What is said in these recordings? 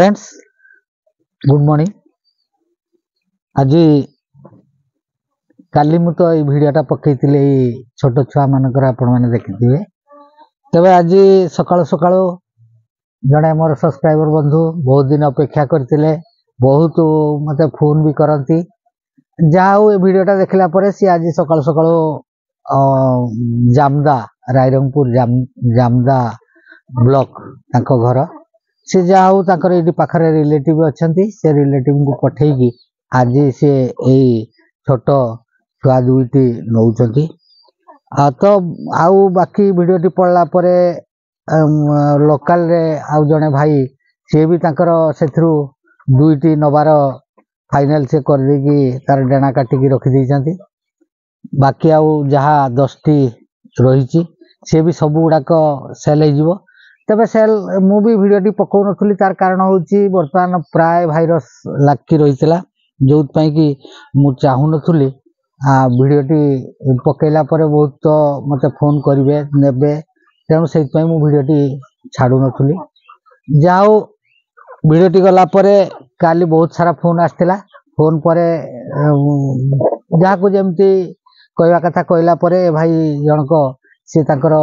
Friends good morning. आज काली मु तो ये भिडियोटा पकई छोट छुआ मानकर आपण मैंने देखिथे। तबे आज सकाल सकाल जड़े मोर सब्सक्राइबर बंधु बहुत दिन अपेक्षा करते, बहुत मत फोन भी करती। जहाँ ये भिडियोटा देखला परे सी आज सकाल सकाल जामदा रायरंगपुर जामदा ब्लॉक तांको घर से जाऊ ताकर ये पाखरे रिलेटिव अच्छा से रिलेटिव को पठेगी आज से यही छोट छुआ दुईटी नौ तो आउ बाकी भिडियोटी पढ़ला परे लोकल रे आउ जने भाई सी भी ताकर सेथरु दुईटी नबार फाइनल से कर देगी तार डेना काटिकी रखी देइछंती। बाकी आउ जहाँ 10टी रही सी भी सब गुड़ाक सेल हो। तबे सेल मु भी भिडियोटी पकाउ नथुली तार कारण होची वर्तमान प्राय भाइरस लागी रहीतला जो कि मु चाहू नथुली भिडियोटी पकेला परे बहुत तो मते फोन करिवे नेबे तेणु से मु भिडियोटी छाड़ू नथुली। जाओ भिडियोटी गला परे काली बहुत सारा फोन आसथिला। फोन परे जहाँ को जेमती कहवा कथा कहला परे भाई जनक सी ताकर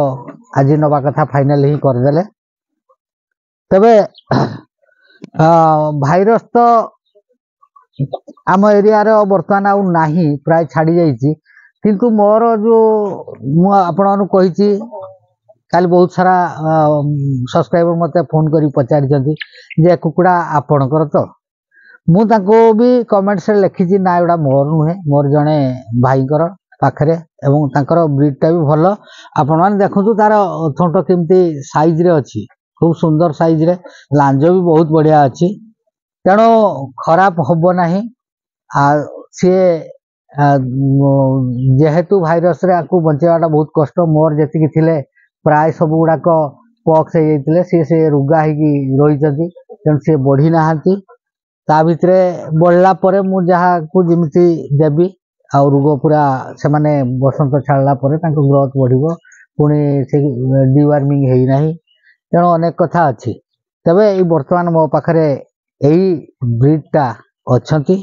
आज नवा कथा फाइनल ही करदेले। तबे भाइरस तो आम एरिया रे बर्तमान आउ नाही प्राय छाड़ी जाइछि, किंतु मोर जो मु आपण कही काली बहुत सारा सब्सक्राइबर मते फोन करी पचारि जे कुकुड़ा आपणकर तो मु ताको भी कमेंट से लिखी ना एडा मोर नुहे मोर जने भाईकर पाखरे एवं तांकर ब्रीडटा भी भल। आपण माने देखंतु तार थोंट केमती साइज रे अछि, खूब सुंदर साइज रे लांज भी बहुत बढ़िया अच्छी तेणु खराब हम ना। सी जेहेतु भाइरस रे आपको बचेवाटा बहुत कष्ट। मोर जी थे प्राय सब गुड़ाक पक्स हो सी रुगा हो रही तेणु सी बढ़ी ना भितर बढ़ला मु जहाँ को जमी देवी आ रोग पूरा से माने बसंत छाड़ला ग्रोथ बढ़िबो पुणी से डिवार्मिंग है ना तेणु अनेक कथा अच्छी। तबे ये वर्तमान मो पाखरे यही ब्रीडटा अच्छी,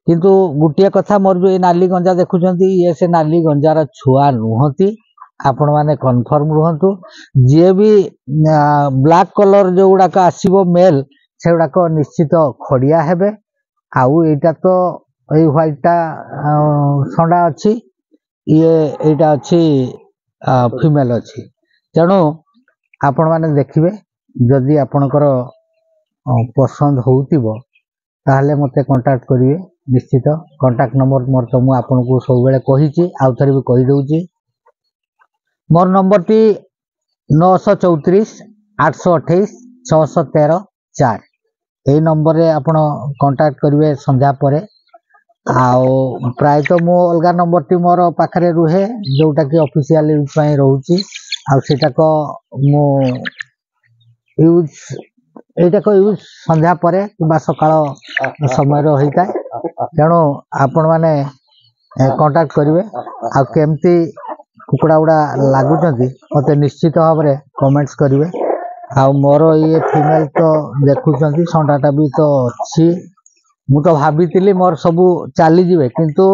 किंतु गोटे कथा मोर जो नाली गंजा देखुंत ये से नाली गंजार छुआ नुहति आपण माने कन्फर्म रुहतु। जी भी ब्लैक कलर जो गुड़ाक आसो मेल से गुड़ाक निश्चित खड़िया हेबे। आउ एटा तो ये व्हाइटा संडा अच्छी ये एटा अच्छी फीमेल अच्छी तेणु आपण माने देखिए जदि आपणकर पसंद होउतिबो ताहले मते कांटेक्ट करिवे। निश्चित कांटेक्ट नंबर मोर तो मु आपनको सब बेले कहिछि आउ थरे भी कहि दउछि। मोर नंबर टी 934 828 613 4 ए नंबर रे आपण कांटेक्ट करिवे संध्या परे। आउ प्राय तो मो अलगा नंबर टी मोर पाखरे रुहे जोटा कि ऑफिशियल यूज पई रहउछि आउ सेटा को मो यूज एटा को यूज संध्या परे कि सकाळ समय रो होता है तेणु आपण माने कांटेक्ट करिवे। आ केमती कुकुड़ा गुड़ा लागुचंती मते निश्चित भाव में कमेंट्स करिवे। आ मोर ये फीमेल तो देखुचंती संडाटा भी तो अच्छी मु तो भाभी मोर सबू चली जीवे किंतु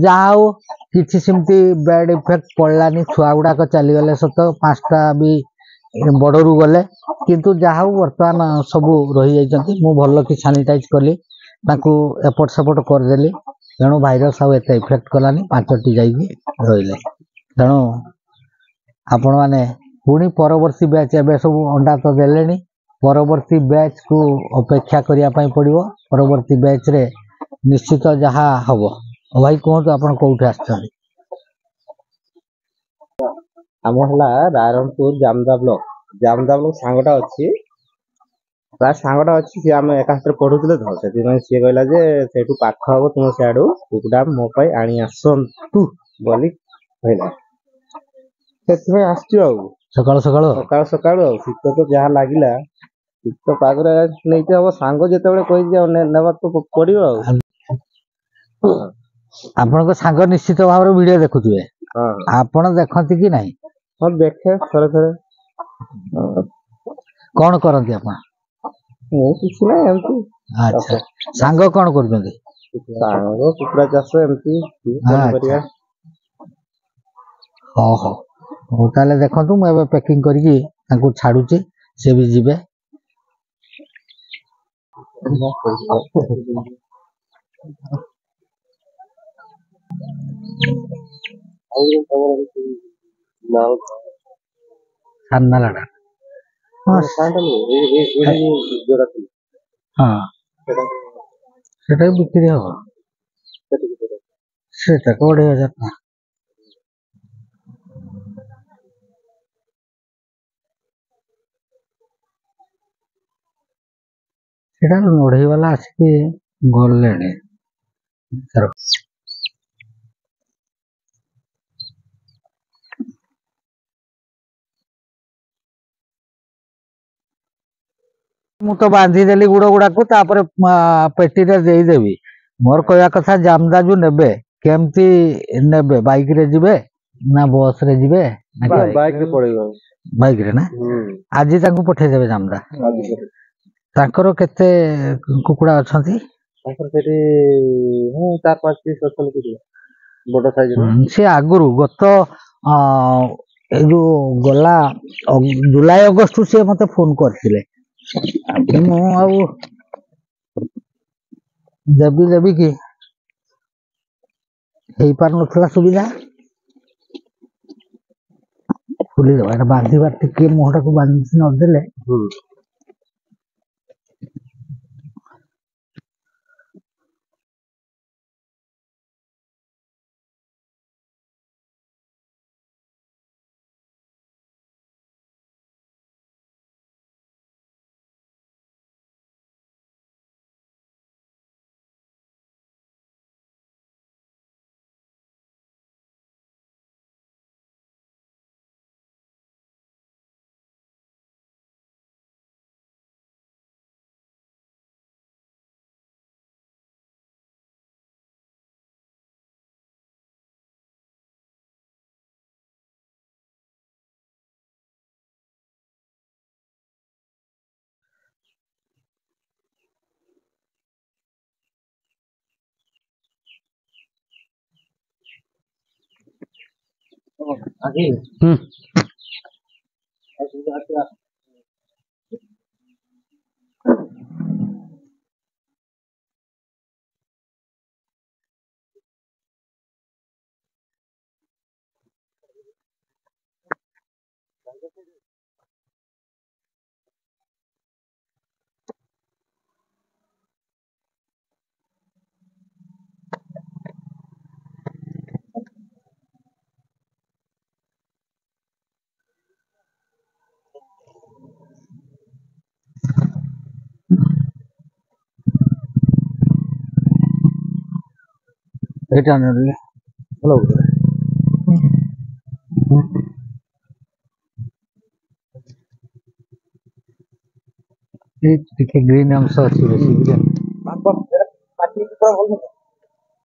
जाओ किसी सेमती बैड इफेक्ट पड़लानी छुआ गुड़ाक चलीगले सत 5टा भी बड़रू गले किंतु जहाँ वर्तमान सबू रही जाइछंती मु भल कि सैनिटाइज कली ताकू एपट सेपट करदेली तेणु भाइरस आउ एत इफेक्ट कलानी 5टी जाइए रहिले। तेणु आपण माने पुणी परवर्ती बैच एबे सब अंडा तो देलेनी परवर्ती बैच को अपेक्षा करिया पई पड़िबो। परवर्ती बैच रे निश्चित जहाँ हबो। भाई कहतु आपण कोउठे आछथि? आम हला रायरंगपुर जामदा ब्लॉक सांगटा अच्छी प्राय सांगटा अच्छी सी आम एकास्त्र पढ़ुले तो से सी कहला जे सेठू पाख हम तुम सियाड़ू कुकुड़ा मो पाई आनी आसतु बोली कहला से सकाळ सकाळ सकाळ शीत तो जहाँ लगिला शीत पागरे नहीं हम सांग जिते कही नेबा तो पड़ो आपण सांग निश्चित भाव में वीडियो देखुए आपण देखती कि नहीं? हाँ देखे थोड़े थोड़े कौन करती आप? କିଛି ନାହିଁ ଏମିତି ଆଚ୍ଛା ସାଙ୍ଗ କଣ କରୁଛନ୍ତି? ସାଙ୍ଗ କୁକୁଡ଼ା ଚାଷ ଏମିତି ପନିପରିବା। ହଉ ହଉ ହଉ ତାହେଲେ ଦେଖନ୍ତୁ ମୁଁ ଏବେ ପ୍ୟାକିଂ କରିକି ତାଙ୍କୁ ଛାଡୁଛି ସେ ବି ଯିବେ। ସାନ୍ନାଲାଟା ହଁ ହଁ ସେଟା ବି ବିକ୍ରି ହବ ସେଟା 20,000 ଟଙ୍କା। ସେଟା ନଢେଇ ବାଲା ଆସିକି ଗଲେଣି। ମୁଁ ତ ବାନ୍ଧିଦେଲି ଗୁଡ ଗୁଡାକୁ ତାପରେ ପେଟିରେ ଦେଇଦେବି। ମୋର କହିବା କଥା ଜାମଦା ଯୋଉ ନେବେ କେମିତି ନେବେ ବାଇକ ରେ ଯିବେ ନା ବସ ରେ ଯିବେ? ବାଇକ ରେ ପଳେଇବ। ବାଇକ ରେ ନା ଆଜି ତାଙ୍କୁ ପଠେଇଦେବେ ଜାମଦା। ତାଙ୍କର କେତେ କୁକୁଡା ଅଛନ୍ତି? ତାଙ୍କର ସେଠି 4-5 ପିସ୍ ଅଛନ୍ତି ବଡ ସାଇଜ ର। ସେ ଆଗରୁ ଗତ ଏଇ ଯୋଉ ଗଲା ଜୁଲାଇ ଅଗଷ୍ଟରୁ ସେ ମତେ ଫୋନ କରିଥିଲେ। ମୁଁ ଆଉ ଦେବି କି ହେଇପାରୁନଥିଲା ସୁବିଧା। ଖୋଲିଦବା ଏଟା ବାନ୍ଧିବାର ଟିକେ ମୁହଁଟାକୁ ବାନ୍ଧି ନଦେଲେ ଏଇଟା ନେଲେ ଟିକେ ଗ୍ରୀନ ଅଂଶ ଅଛି ବେଶୀ।